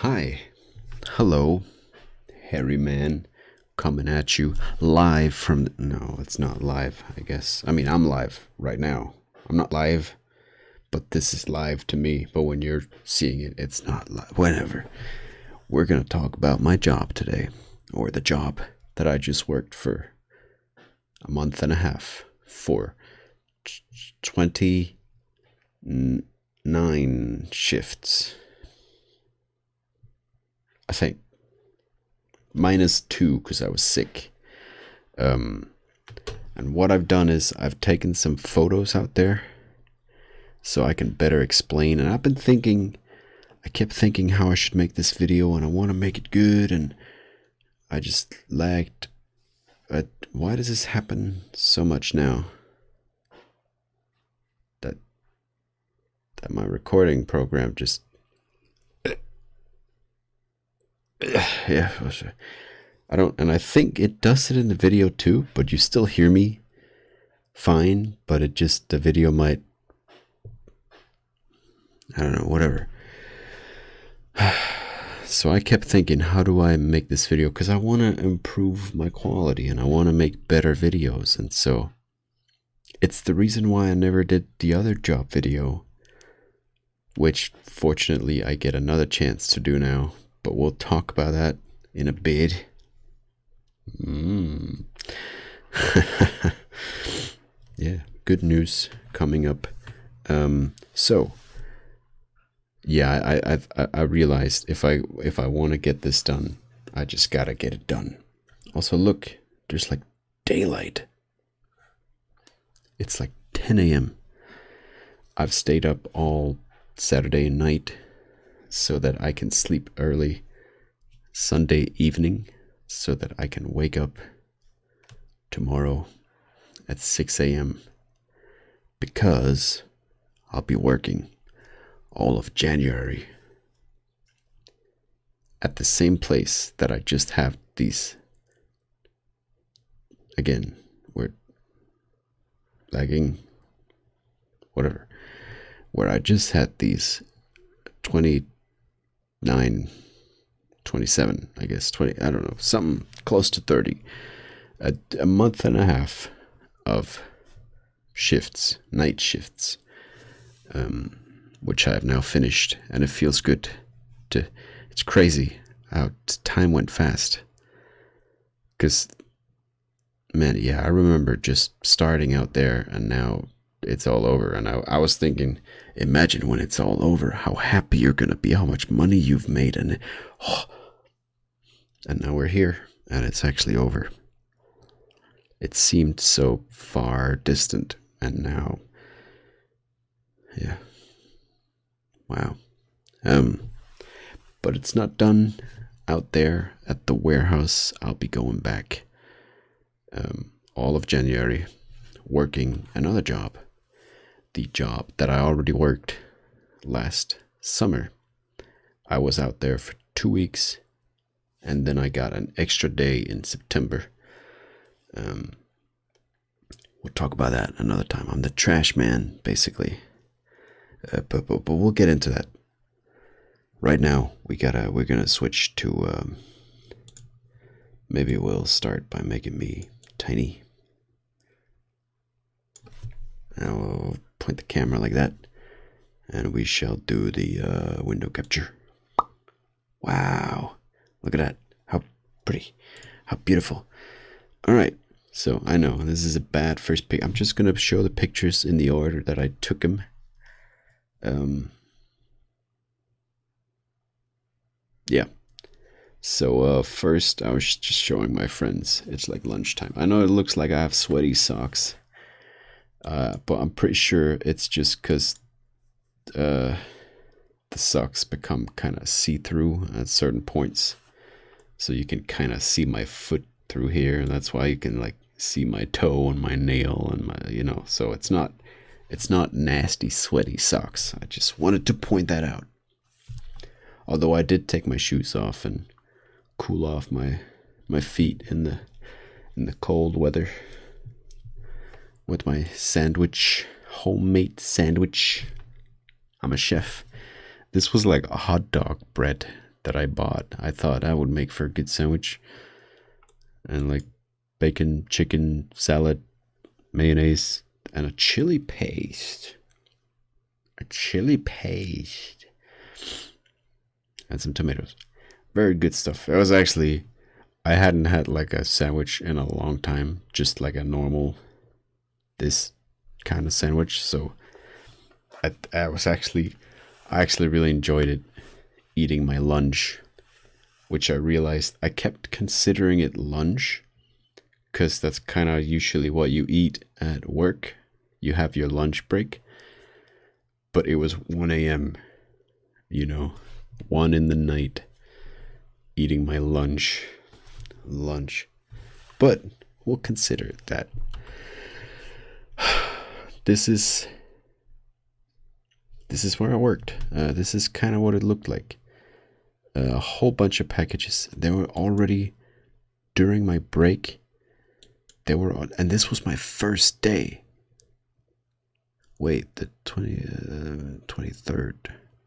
Hi, hello, hairy man, coming at you live from. No, it's not live, I guess. I mean, I'm live right now. I'm not live, but this is live to me. But when you're seeing it, it's not live. Whatever. We're going to talk about my job today, or the job that I just worked for a month and a half for 29 shifts. I think -2 because I was sick. And what I've done is I've taken some photos out there so I can better explain. And I kept thinking how I should make this video, and I want to make it good, and I just lagged. Why does this happen so much now? That my recording program just yeah, I think it does it in the video too, but you still hear me fine, but the video might, I don't know, whatever. So I kept thinking, how do I make this video? Because I want to improve my quality and I want to make better videos. And so it's the reason why I never did the other job video, which fortunately I get another chance to do now. But we'll talk about that in a bit. Yeah, good news coming up. So yeah, I realized if I want to get this done, I just gotta get it done. Also, look, there's like daylight. It's like 10 a.m. I've stayed up all Saturday night so that I can sleep early Sunday evening so that I can wake up tomorrow at 6 a.m. because I'll be working all of January at the same place that I just have these. Again, we're lagging, whatever, where I just had these 29, 27, I guess, 20, I don't know, something close to 30, a month and a half of shifts, night shifts, which I have now finished, and it feels good it's crazy how time went fast, because, man, yeah, I remember just starting out there, and now it's all over. And I was thinking, imagine when it's all over, how happy you're gonna be, how much money you've made, and now we're here, and it's actually over. It seemed so far distant, and now, yeah, wow. But it's not done out there at the warehouse. I'll be going back all of January, working another job. The job that I already worked last summer. I was out there for 2 weeks, and then I got an extra day in September. We'll talk about that another time. I'm the trash man, basically. But we'll get into that. Right now, we're gonna switch to. Maybe we'll start by making me tiny. Now we'll point the camera like that, and we shall do the window capture. Wow, look at that! How pretty, how beautiful. All right, so I know this is a bad first pic. I'm just gonna show the pictures in the order that I took them. Yeah. So first, I was just showing my friends. It's like lunchtime. I know it looks like I have sweaty socks, but I'm pretty sure it's just because the socks become kind of see-through at certain points, so you can kind of see my foot through here, and that's why you can like see my toe and my nail and my, so it's not nasty sweaty socks. I just wanted to point that out. Although I did take my shoes off and cool off my feet in the cold weather with my sandwich, homemade sandwich. I'm a chef. This was like a hot dog bread that I bought. I thought that would make for a good sandwich. And like bacon, chicken, salad, mayonnaise, and a chili paste. A chili paste. And some tomatoes. Very good stuff. It was actually, I hadn't had like a sandwich in a long time. Just like a normal, this kind of sandwich. So I actually really enjoyed it, eating my lunch, which I realized I kept considering it lunch because that's kind of usually what you eat at work. You have your lunch break, but it was 1 a.m., you know, 1 in the night, eating my lunch. But we'll consider it that. This is where I worked. This is kind of what it looked like. A whole bunch of packages. They were already during my break. They were on, and this was my first day. Wait, the 23rd.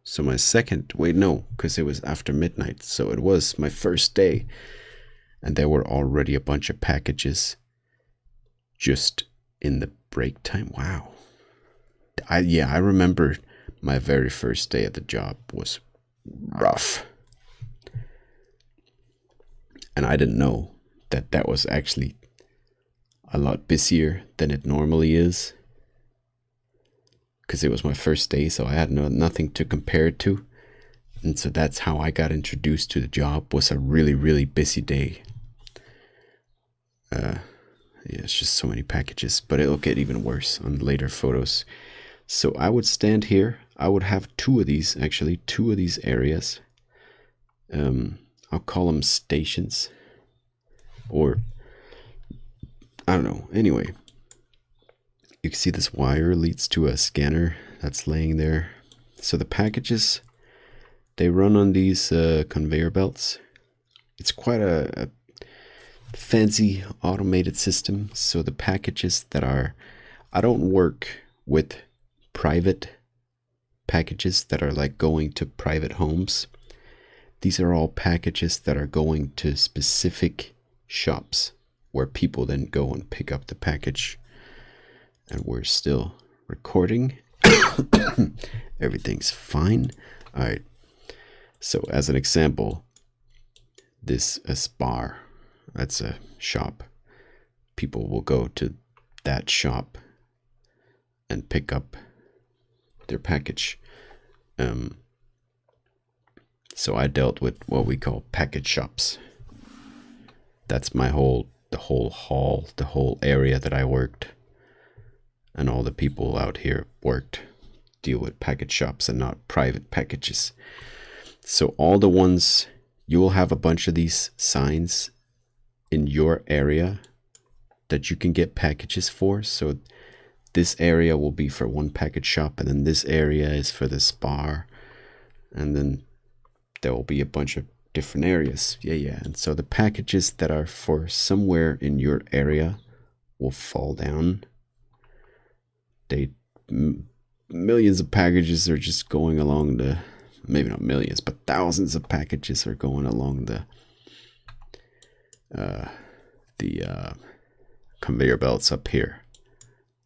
So my second. Wait, no, because it was after midnight. So it was my first day, and there were already a bunch of packages just in the break time. Wow. I remember my very first day at the job was rough. And I didn't know that that was actually a lot busier than it normally is. Because it was my first day, so I had nothing to compare it to. And so that's how I got introduced to the job, was a really, really busy day. Yeah, it's just so many packages, but it'll get even worse on later photos. So I would stand here. I would have two of these areas. I'll call them stations, or I don't know. Anyway, you can see this wire leads to a scanner that's laying there. So the packages, they run on these conveyor belts. It's quite a fancy automated system. So the packages that are, I don't work with private packages that are like going to private homes. These are all packages that are going to specific shops where people then go and pick up the package. And we're still recording. Everything's fine. All right. So as an example, this is Spar. That's a shop. People will go to that shop and pick up their package. So I dealt with what we call package shops. That's the whole hall, the whole area that I worked. And all the people out here deal with package shops and not private packages. So all the ones, you will have a bunch of these signs in your area that you can get packages for. So this area will be for one package shop, and then this area is for the Spar, and then there will be a bunch of different areas. Yeah. And so the packages that are for somewhere in your area will fall down. Millions of packages are just going along the, maybe not millions, but thousands of packages are going along the conveyor belts up here.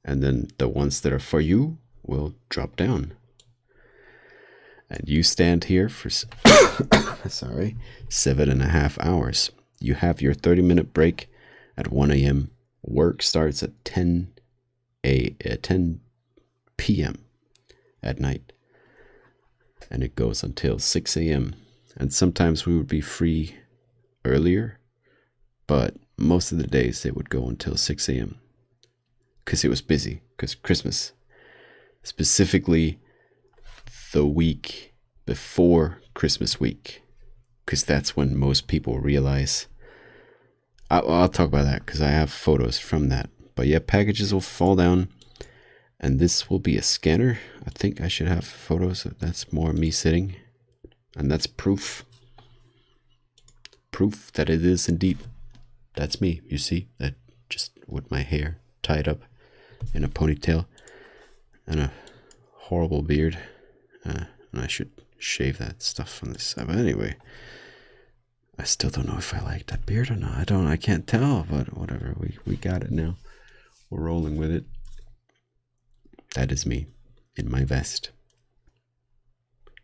And then the ones that are for you will drop down. And you stand here for 7.5 hours. You have your 30-minute break at 1 a.m. Work starts at 10 p.m. at night. And it goes until 6 a.m. And sometimes we would be free earlier, but most of the days it would go until 6 a.m. because it was busy, because Christmas. Specifically the week before Christmas week, because that's when most people realize. I'll talk about that because I have photos from that. But yeah, packages will fall down, and this will be a scanner. I think I should have photos. That's more me sitting, and that's proof that it is indeed. That's me, you see, that just with my hair tied up in a ponytail and a horrible beard. And I should shave that stuff on this side. But anyway, I still don't know if I like that beard or not. I can't tell, but whatever. We got it now. We're rolling with it. That is me in my vest.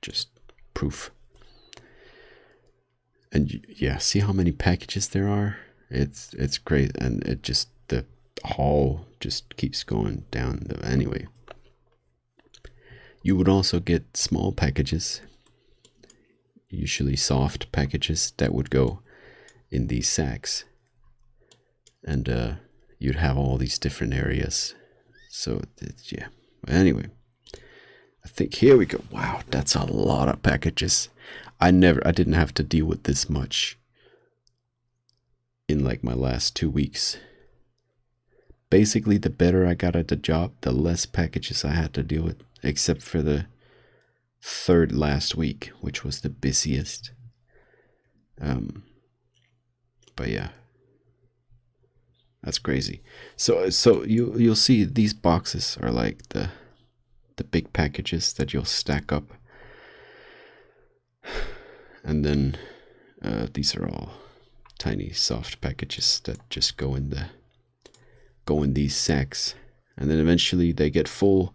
Just proof. And yeah, see how many packages there are? It's great, and it just, the haul just keeps going down. Anyway, you would also get small packages, usually soft packages that would go in these sacks, and you'd have all these different areas. So yeah. Anyway, I think here we go. Wow, that's a lot of packages. I didn't have to deal with this much in like my last 2 weeks. Basically, the better I got at the job, the less packages I had to deal with, except for the third last week, which was the busiest. But yeah, that's crazy. So you'll see these boxes are like the big packages that you'll stack up. And then these are all tiny soft packages that just go in these sacks, and then eventually they get full.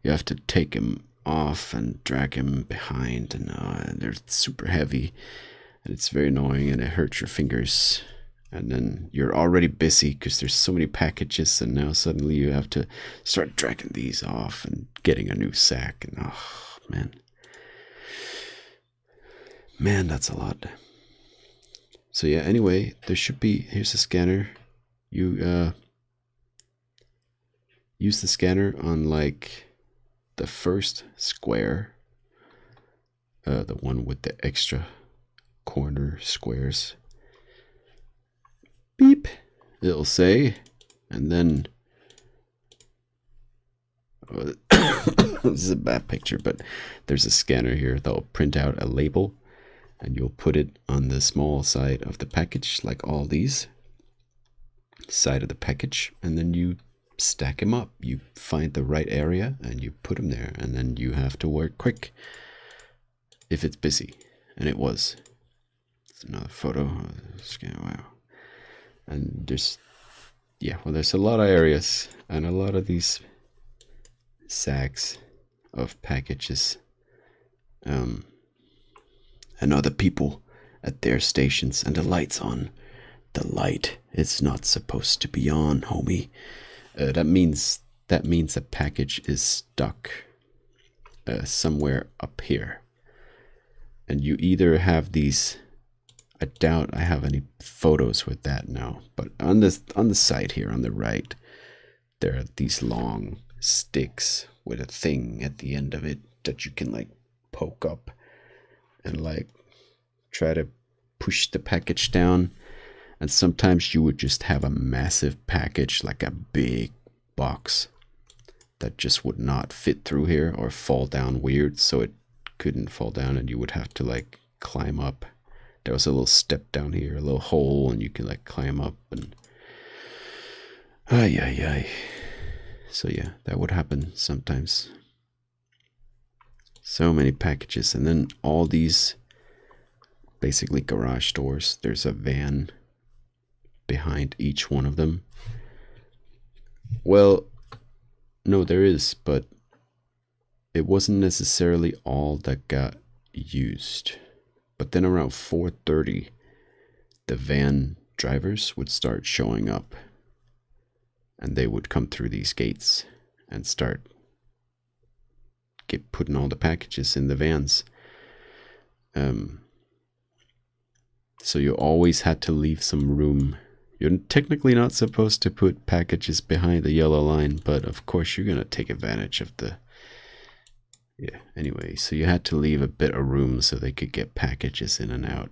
You have to take them off and drag them behind, and they're super heavy, and it's very annoying, and it hurts your fingers. And then you're already busy because there's so many packages, and now suddenly you have to start dragging these off and getting a new sack, and oh man, that's a lot. So yeah, anyway, there should be, here's a scanner. You use the scanner on like the first square, the one with the extra corner squares. Beep, it'll say, and then this is a bad picture, but there's a scanner here that'll print out a label, and you'll put it on the small side of the package, like all these side of the package, and then you stack them up. You find the right area and you put them there, and then you have to work quick if it's busy, and it was. It's another photo. Wow. And there's, yeah, well, there's a lot of areas and a lot of these sacks of packages, and other people at their stations, and the light's on. The light is not supposed to be on, homie. That means a package is stuck somewhere up here, and you either have these. I doubt I have any photos with that now, but on the side here on the right, there are these long sticks with a thing at the end of it that you can like poke up and like try to push the package down. And sometimes you would just have a massive package, like a big box that just would not fit through here or fall down weird, so it couldn't fall down, and you would have to like climb up. There was a little step down here, a little hole, and you can like climb up, and ay. So yeah, that would happen sometimes. So many packages, and then all these basically garage doors. There's a van behind each one of them. Well, no, there is, but it wasn't necessarily all that got used. But then around 4:30, the van drivers would start showing up, and they would come through these gates and start putting all the packages in the vans. So you always had to leave some room. You're technically not supposed to put packages behind the yellow line, but of course you're gonna take advantage of the, yeah, anyway, so you had to leave a bit of room so they could get packages in and out.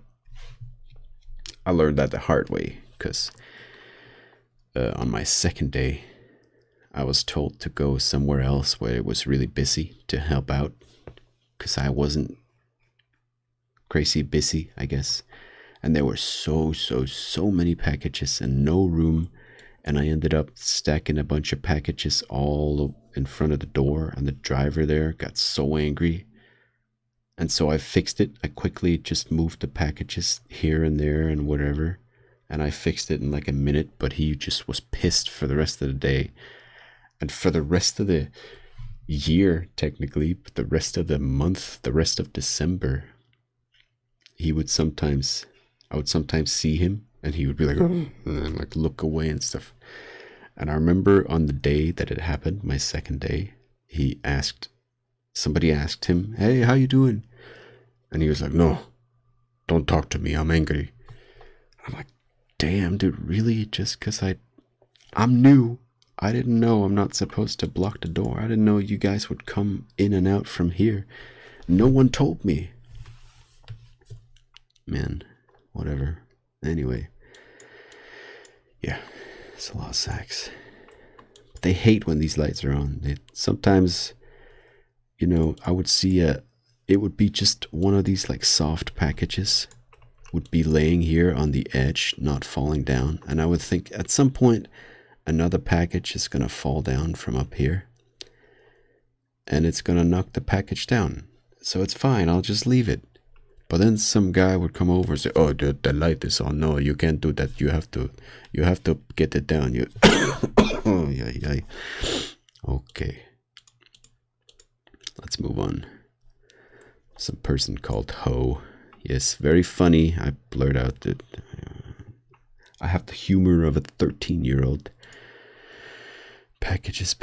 I learned that the hard way, because on my second day, I was told to go somewhere else where it was really busy to help out, because I wasn't crazy busy, I guess. And there were so many packages and no room, and I ended up stacking a bunch of packages all in front of the door, and the driver there got so angry, And so I fixed it. I quickly just moved the packages here and there and whatever. And I fixed it in like a minute, but he just was pissed for the rest of the day. And for the rest of the year, technically, but the rest of the month, the rest of December, I would sometimes see him and he would be like, oh, and like look away and stuff. And I remember on the day that it happened, my second day, somebody asked him, hey, how you doing? And he was like, no, don't talk to me, I'm angry. I'm like, damn, dude, really? Just because I'm new. I didn't know I'm not supposed to block the door. I didn't know you guys would come in and out from here. No one told me. Man, whatever. Anyway. Yeah, it's a lot of sex. They hate when these lights are on. Sometimes, you know, I would see it would be just one of these like soft packages would be laying here on the edge, not falling down. And I would think at some point, another package is going to fall down from up here. And it's going to knock the package down. So it's fine, I'll just leave it. But then some guy would come over and say, oh, dude, the light is on. No, you can't do that. You have to get it down. You oh, yeah. Okay. Let's move on. Some person called Ho. Yes, very funny. I blurt out that I have the humor of a 13-year-old. Packages.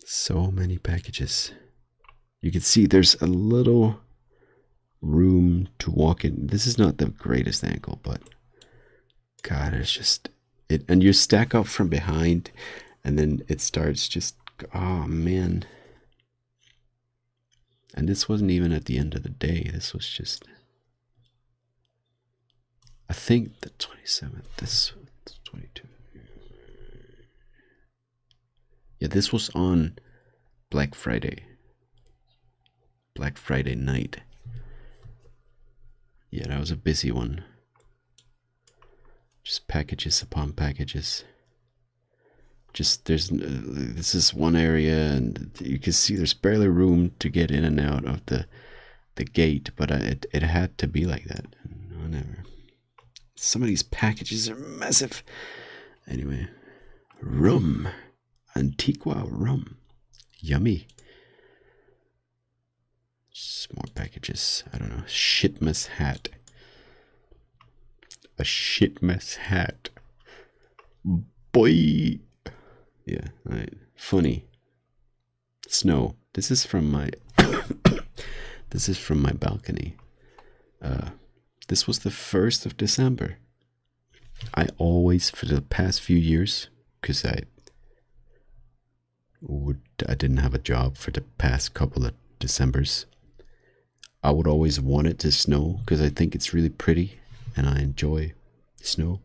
So many packages. You can see there's a little room to walk in. This is not the greatest angle, but God, it's just it. And you stack up from behind, and then it starts just, oh man. And this wasn't even at the end of the day. This was just, I think the 27th, this 22. Yeah, this was on Black Friday night. Yeah, that was a busy one. Just packages upon packages. Just this is one area, and you can see there's barely room to get in and out of the gate, but it had to be like that. Whatever. Some of these packages are massive. Anyway, rum, Antigua rum, yummy. Just more packages. I don't know. Shitmas hat. A shitmas hat. Boy. Yeah, right. Funny. Snow. This is from my this is from my balcony. This was the 1st of December. I always, for the past few years, because I didn't have a job for the past couple of Decembers, I would always want it to snow because I think it's really pretty and I enjoy snow.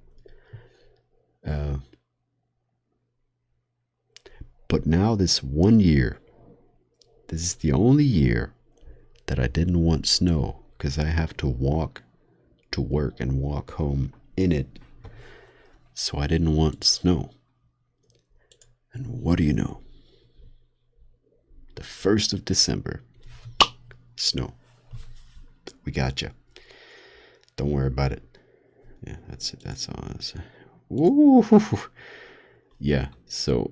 But now this one year, this is the only year that I didn't want snow because I have to walk to work and walk home in it. So I didn't want snow. And what do you know? The 1st of December, snow. We got you. Don't worry about it. Yeah, that's it. That's all. Woo! Yeah, so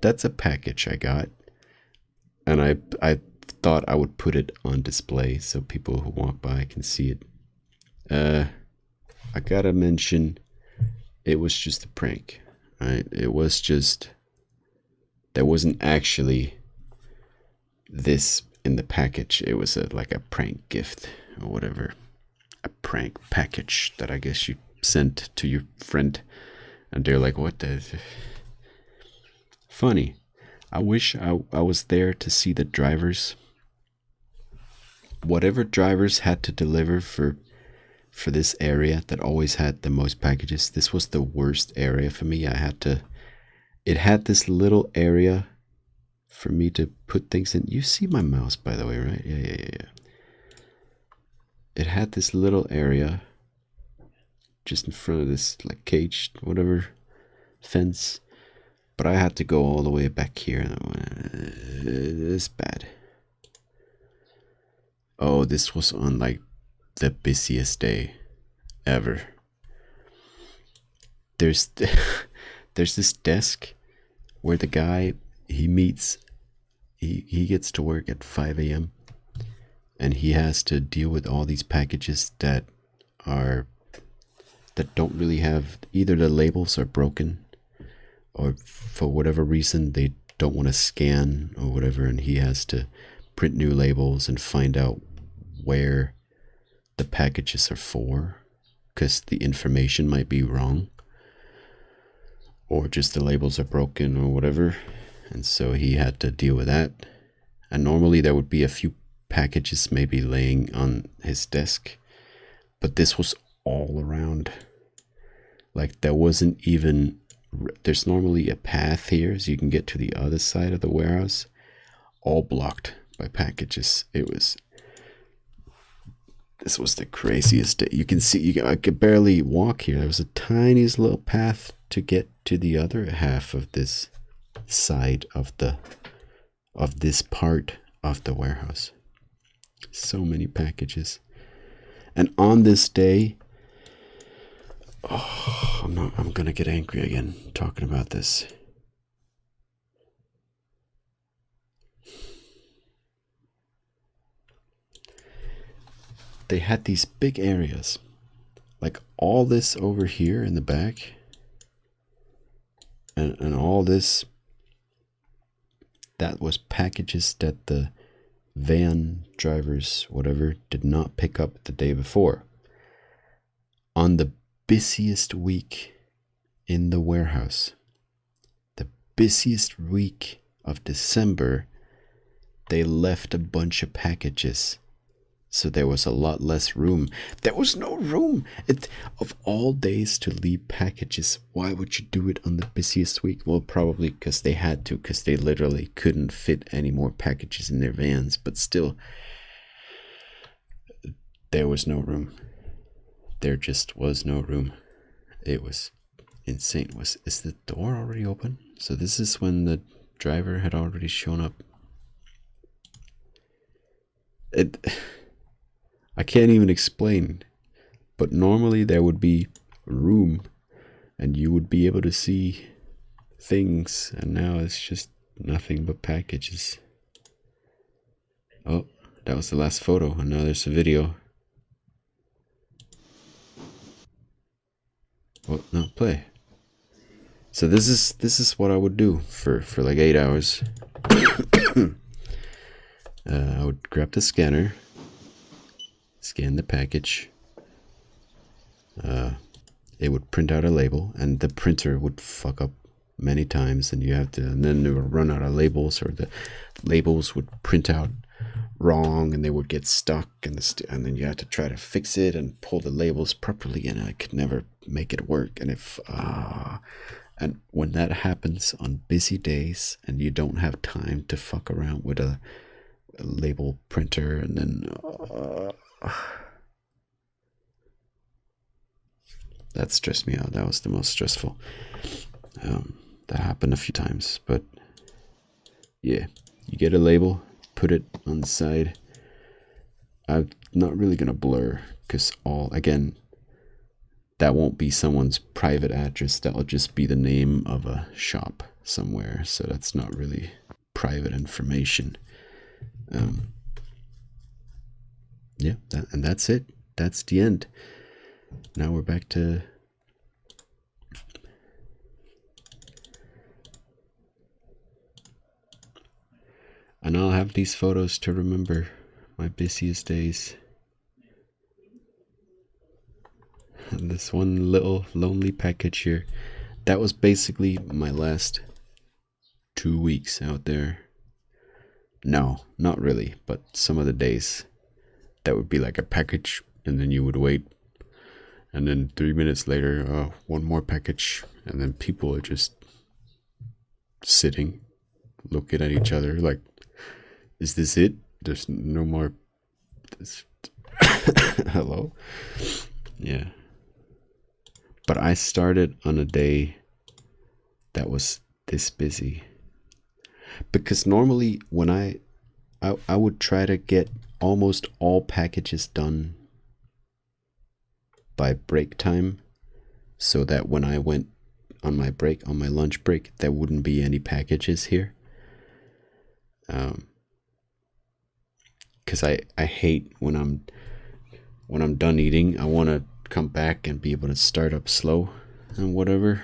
that's a package I got, and I thought I would put it on display so people who walk by can see it. I gotta mention, it was just a prank, right? It was just, there wasn't actually this in the package. It was like a prank gift or whatever, a prank package that I guess you sent to your friend, and they're like, what the funny. I wish I was there to see the drivers. Whatever drivers had to deliver for this area that always had the most packages, this was the worst area for me. It had this little area for me to put things in. You see my mouse, by the way, right? Yeah. It had this little area just in front of this like cage, whatever, fence. But I had to go all the way back here. It's bad. Oh, this was on like the busiest day ever. There's there's this desk where the guy he meets, he gets to work at 5 a.m. and he has to deal with all these packages that don't really have, either the labels are broken or for whatever reason they don't want to scan or whatever, and he has to print new labels and find out where the packages are for, because the information might be wrong or just the labels are broken or whatever. And so he had to deal with that. And normally there would be a few packages maybe laying on his desk, but this was all around. Like there wasn't even, there's normally a path here so you can get to the other side of the warehouse, all blocked by packages. This was the craziest day. You can see, I could barely walk here. There was a tiniest little path to get to the other half of this side of this part of the warehouse. So many packages. And on this day, oh, I'm gonna get angry again talking about this. They had these big areas, like all this over here in the back, and all this, that was packages that the van drivers, whatever, did not pick up the day before. On the busiest week in the warehouse, the busiest week of December, they left a bunch of packages. So there was a lot less room. There was no room. Of all days to leave packages, why would you do it on the busiest week? Well, probably because they had to, because they literally couldn't fit any more packages in their vans. But still, there was no room. There just was no room. It was insane. Is the door already open? So this is when the driver had already shown up. I can't even explain, but normally there would be room and you would be able to see things, and now it's just nothing but packages. Oh, that was the last photo, and now there's a video. Oh, no, play. So this is what I would do for like 8 hours. I would grab the scanner, scan the package, it would print out a label, and the printer would fuck up many times, and then they would run out of labels, or the labels would print out wrong and they would get stuck, and then you had to try to fix it and pull the labels properly, and I could never make it work. And when that happens on busy days and you don't have time to fuck around with a label printer, and then that stressed me out. That was the most stressful. That happened a few times, but yeah, you get a label, put it on the side. I'm not really gonna blur, because again, that won't be someone's private address. That'll just be the name of a shop somewhere, so that's not really private information. Yeah, and that's it. That's the end. Now we're back to and I'll have these photos to remember my busiest days. And this one little lonely package here, that was basically my last 2 weeks out there. No, not really, but some of the days that would be like a package, and then you would wait, and then 3 minutes later, one more package, and then people are just sitting, looking at each other like, is this it? There's no more. Hello? Yeah. But I started on a day that was this busy, because normally when I would try to get almost all packages done by break time, so that when I went on my break, on my lunch break, there wouldn't be any packages here. Because I hate when I'm done eating, I want to come back and be able to start up slow and whatever,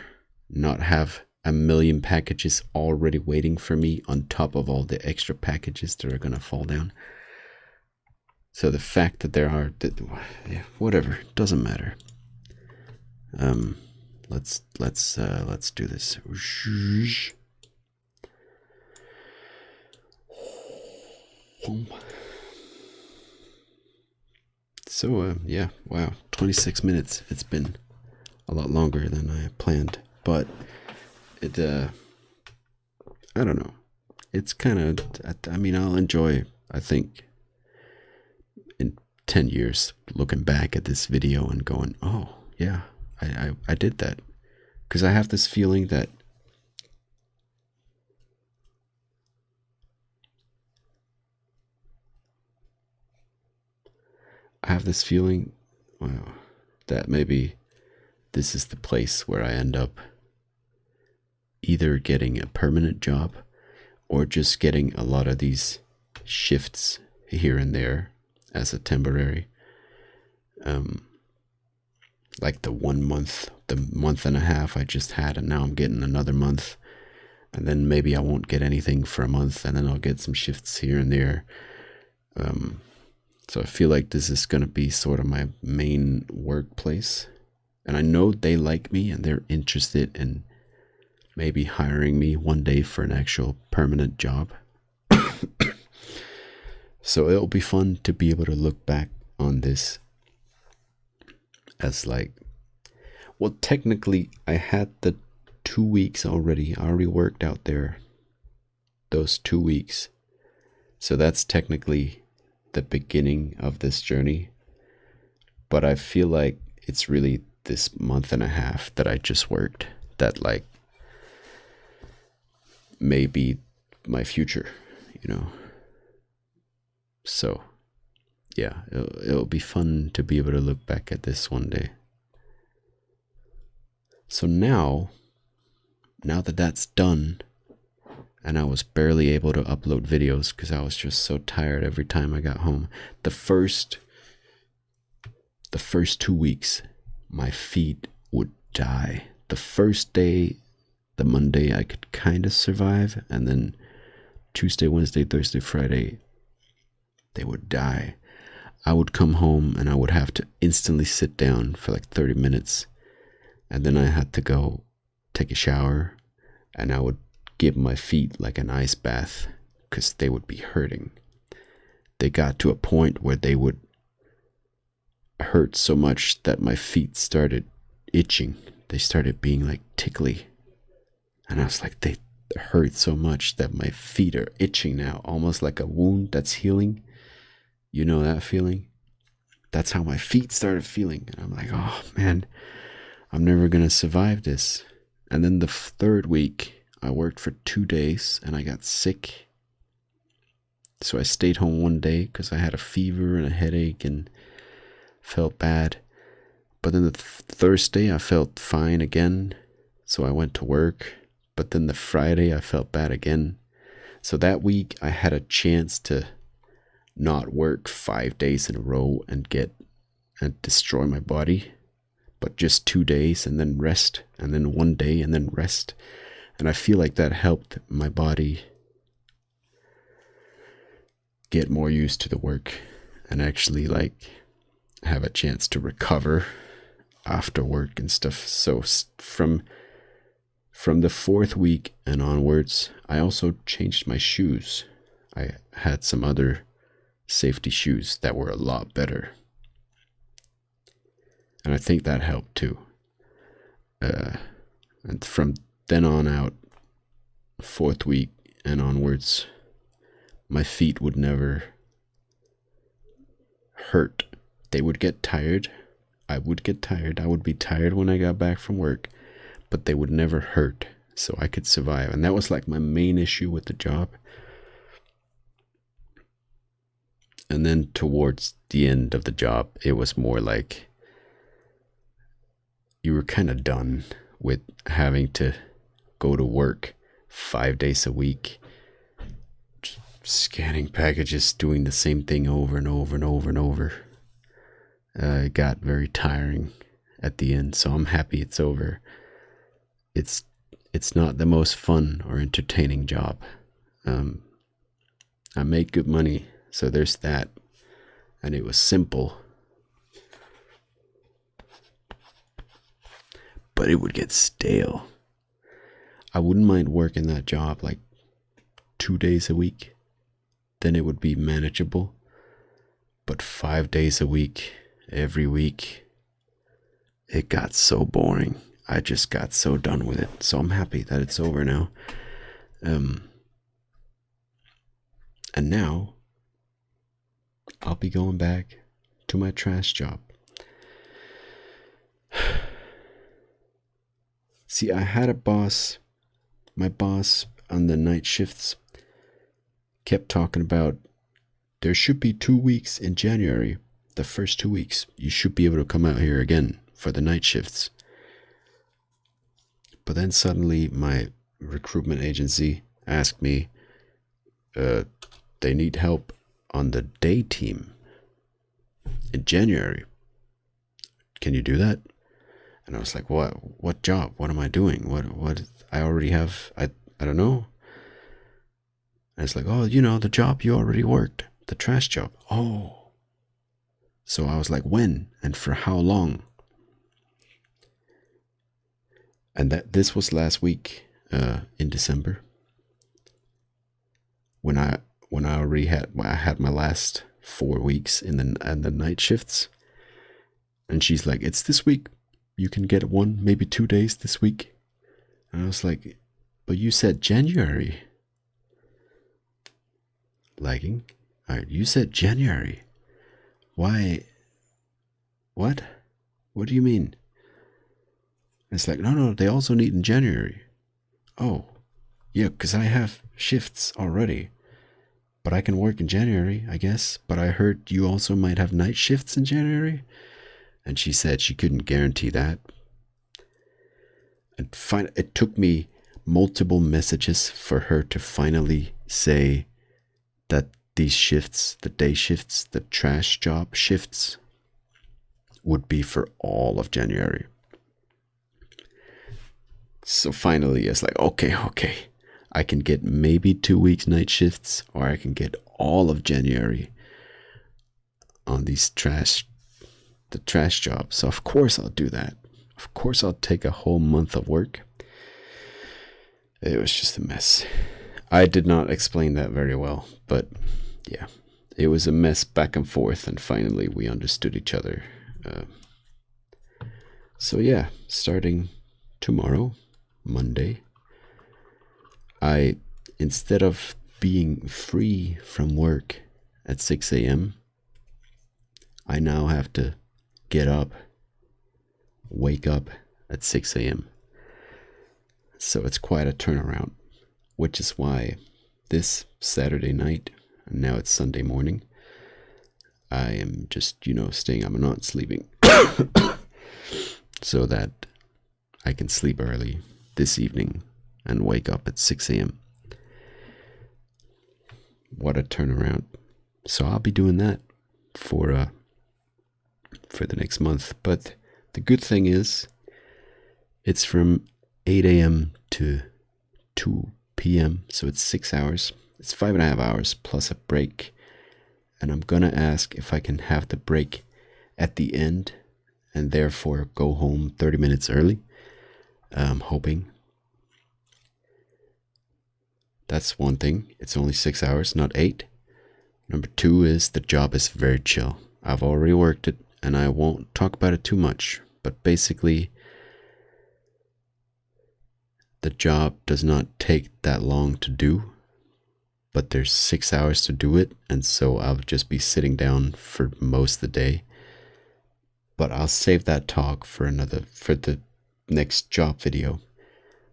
not have a million packages already waiting for me on top of all the extra packages that are gonna fall down. So the fact that there are, yeah, whatever, doesn't matter. Let's do this. So yeah, wow, 26 minutes. It's been a lot longer than I planned, but it I don't know. It's kind of, I mean, I'll enjoy, I think, in 10 years looking back at this video and going, oh yeah, I did that. Because I have this feeling that wow, that maybe this is the place where I end up either getting a permanent job or just getting a lot of these shifts here and there as a temporary. Like the 1 month, the month and a half I just had, and now I'm getting another month, and then maybe I won't get anything for a month, and then I'll get some shifts here and there. So I feel like this is going to be sort of my main workplace, and I know they like me and they're interested in maybe hiring me one day for an actual permanent job. So it'll be fun to be able to look back on this as like, well, technically I had the 2 weeks already. I already worked out there those 2 weeks. So that's technically the beginning of this journey. But I feel like it's really this month and a half that I just worked that like may be my future, you know. So yeah, it'll be fun to be able to look back at this one day. So now that that's done, and I was barely able to upload videos because I was just so tired every time I got home. The first 2 weeks, my feet would die. The first day, the Monday, I could kind of survive, and then Tuesday, Wednesday, Thursday, Friday, they would die. I would come home and I would have to instantly sit down for like 30 minutes, and then I had to go take a shower, and I would give my feet like an ice bath because they would be hurting. They got to a point where they would hurt so much that my feet started itching. They started being like tickly, and I was like, they hurt so much that my feet are itching now, almost like a wound that's healing. You know that feeling? That's how my feet started feeling. And I'm like, oh man, I'm never gonna survive this. And then the third week, I worked for 2 days and I got sick. So I stayed home one day because I had a fever and a headache and felt bad. But then the Thursday, I felt fine again. So I went to work. But then the Friday, I felt bad again. So that week, I had a chance to not work 5 days in a row and destroy my body, but just 2 days and then rest, and then 1 day and then rest. And I feel like that helped my body get more used to the work and actually like have a chance to recover after work and stuff. So from the 4th week and onwards, I also changed my shoes. I had some other safety shoes that were a lot better, and I think that helped too. And from then on out, 4th week and onwards, my feet would never hurt. They would get tired. I would get tired. I would be tired when I got back from work, but they would never hurt, so I could survive. And that was like my main issue with the job. And then towards the end of the job, it was more like you were kind of done with having to go to work 5 days a week, scanning packages, doing the same thing over and over and over and over. It got very tiring at the end, so I'm happy it's over. It's not the most fun or entertaining job. I made good money, so there's that. And it was simple. But it would get stale. I wouldn't mind working that job like 2 days a week. Then it would be manageable. But 5 days a week, every week, it got so boring. I just got so done with it. So I'm happy that it's over now. And now I'll be going back to my trash job. See, I had a boss. My boss on the night shifts kept talking about there should be 2 weeks in January. The first 2 weeks, you should be able to come out here again for the night shifts. But then suddenly my recruitment agency asked me, they need help on the day team in January. Can you do that? And I was like, what job? What am I doing? What I already have, I don't know. And it's like, oh, the job you already worked, the trash job. Oh. So I was like, when and for how long? And this was last week, in December, when I already had my last 4 weeks in the night shifts. And she's like, it's this week. You can get 1, maybe 2 days this week. And I was like, but you said January. Lagging. All right, you said January. Why? What? What do you mean? And it's like, no, they also need in January. Oh, yeah, because I have shifts already. But I can work in January, I guess. But I heard you also might have night shifts in January. And she said she couldn't guarantee that. And it took me multiple messages for her to finally say that these shifts, the day shifts, the trash job shifts, would be for all of January. So finally it's like, okay. I can get maybe 2 weeks night shifts, or I can get all of January on these the trash job. So of course I'll do that. Of course I'll take a whole month of work. It was just a mess. I did not explain that very well, but yeah, it was a mess back and forth, and finally we understood each other. So yeah, starting tomorrow, Monday, instead of being free from work at 6 a.m., I now have to wake up at 6 a.m. So it's quite a turnaround, which is why this Saturday night, and now it's Sunday morning, I am just, staying up and not sleeping so that I can sleep early this evening and wake up at 6 a.m. What a turnaround. So I'll be doing that for the next month. But the good thing is it's from 8 a.m. to 2 p.m. So it's 6 hours. It's 5.5 hours plus a break. And I'm gonna ask if I can have the break at the end and therefore go home 30 minutes early. I'm hoping. That's one thing. It's only 6 hours, not 8. Number 2 is the job is very chill. I've already worked it, and I won't talk about it too much. But basically, the job does not take that long to do. But there's 6 hours to do it, and so I'll just be sitting down for most of the day. But I'll save that talk for the next job video,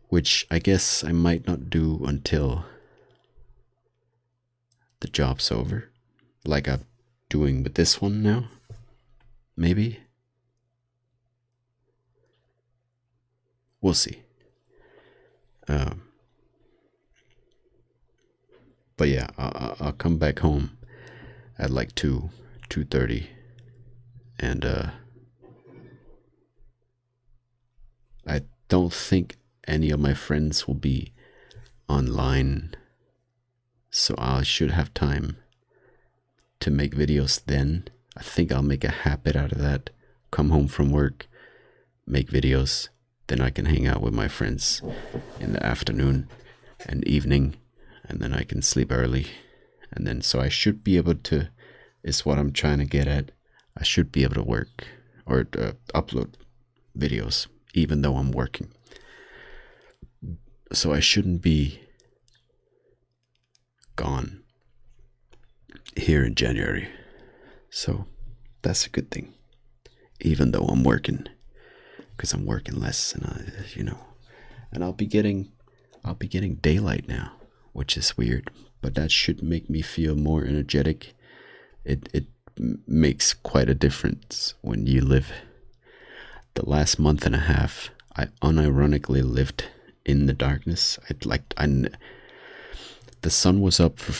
which I guess I might not do until the job's over. Like doing with this one now. Maybe. We'll see. But yeah, I'll come back home at like 2:30, and I don't think any of my friends will be online, so I should have time to make videos then. I think I'll make a habit out of that. Come home from work, make videos, then I can hang out with my friends in the afternoon and evening, and then I can sleep early. And then, so I should be able to, is what I'm trying to get at, I should be able to work or upload videos even though I'm working. So I shouldn't be gone here in January. So that's a good thing, even though I'm working, because I'm working less, and and I'll be getting daylight now, which is weird, but that should make me feel more energetic. It makes quite a difference when you live. The last month and a half, I unironically lived in the darkness. The sun was up for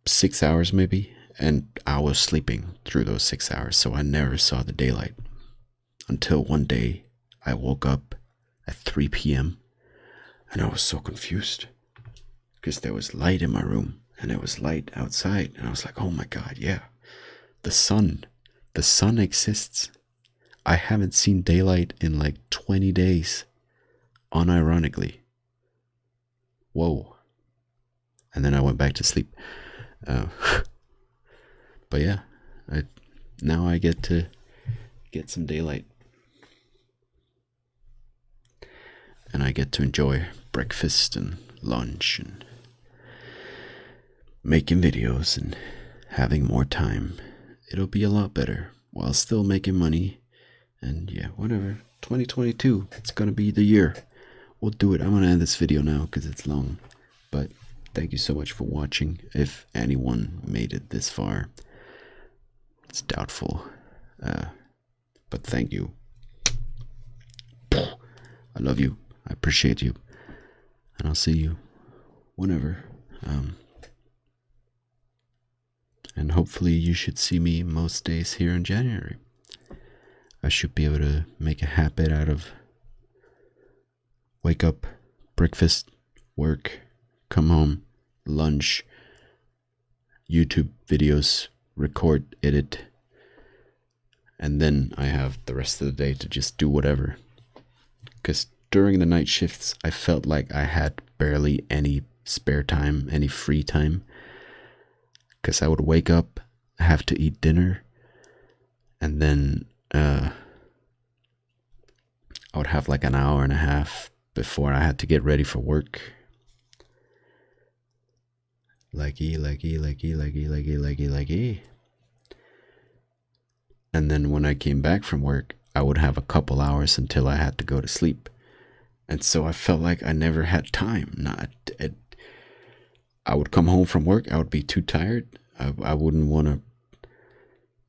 6 hours maybe, and I was sleeping through those 6 hours, so I never saw the daylight. Until one day, I woke up at 3 p.m. and I was so confused because there was light in my room and there was light outside, and I was like, oh my god, yeah, the sun exists. I haven't seen daylight in like 20 days, unironically. Whoa. And then I went back to sleep. But yeah, now I get to get some daylight. And I get to enjoy breakfast and lunch and making videos and having more time. It'll be a lot better while still making money. And yeah, whatever. 2022, it's gonna be the year. We'll do it. I'm gonna end this video now because it's long. But thank you so much for watching. If anyone made it this far, it's doubtful. But thank you. I love you. I appreciate you. And I'll see you whenever. And hopefully you should see me most days here in January. I should be able to make a habit out of wake up, breakfast, work, come home, lunch, YouTube videos, record, edit, and then I have the rest of the day to just do whatever. Because during the night shifts, I felt like I had barely any spare time, any free time. Because I would wake up, have to eat dinner, and then I would have like an hour and a half before I had to get ready for work. Leggy. And then when I came back from work, I would have a couple hours until I had to go to sleep. And so I felt like I never had time. I would come home from work, I would be too tired. I wouldn't want to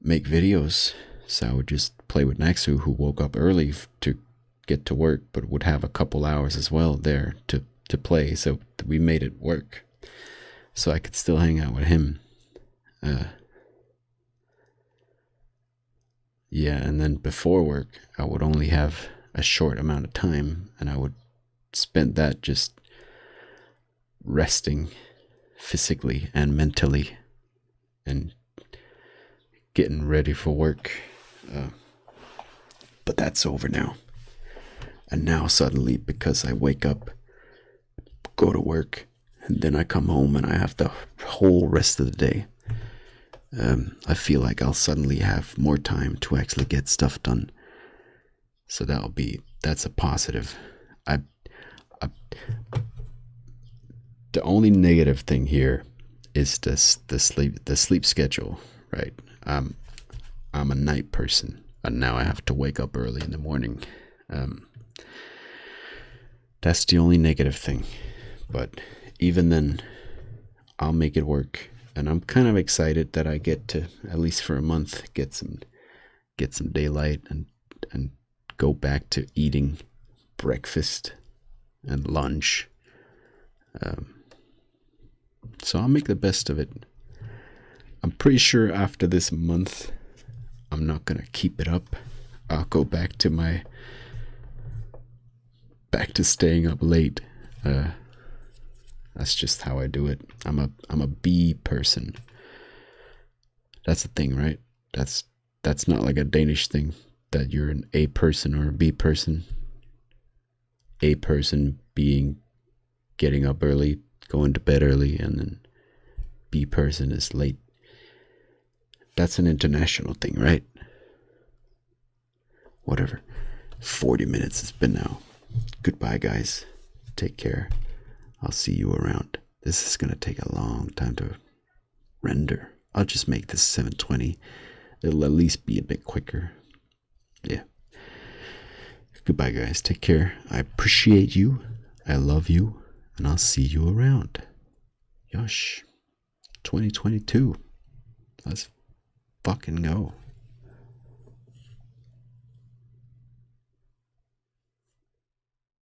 make videos. So I would just play with Naxu, who woke up early to get to work, but would have a couple hours as well there to play. So we made it work. So I could still hang out with him. Yeah, and then before work, I would only have a short amount of time, and I would spend that just resting physically and mentally and getting ready for work. But that's over now. And now suddenly, because I wake up, go to work, and then I come home and I have the whole rest of the day, I feel like I'll suddenly have more time to actually get stuff done. So that's a positive. The only negative thing here is the sleep schedule, right? I'm a night person, and now I have to wake up early in the morning. That's the only negative thing. But even then, I'll make it work. And I'm kind of excited that I get to, at least for a month, get some daylight and go back to eating breakfast and lunch. So I'll make the best of it. I'm pretty sure after this month, I'm not gonna keep it up. I'll go back to staying up late. That's just how I do it. I'm a B person. That's the thing, right? That's not like a Danish thing that you're an A person or a B person. A person being getting up early, going to bed early, and then B person is late. That's an international thing, right? Whatever. 40 minutes it's been now. Goodbye, guys. Take care. I'll see you around. This is gonna take a long time to render. I'll just make this 720. It'll at least be a bit quicker. Yeah. Goodbye, guys. Take care. I appreciate you. I love you. And I'll see you around. Yosh. 2022. Let's fucking go.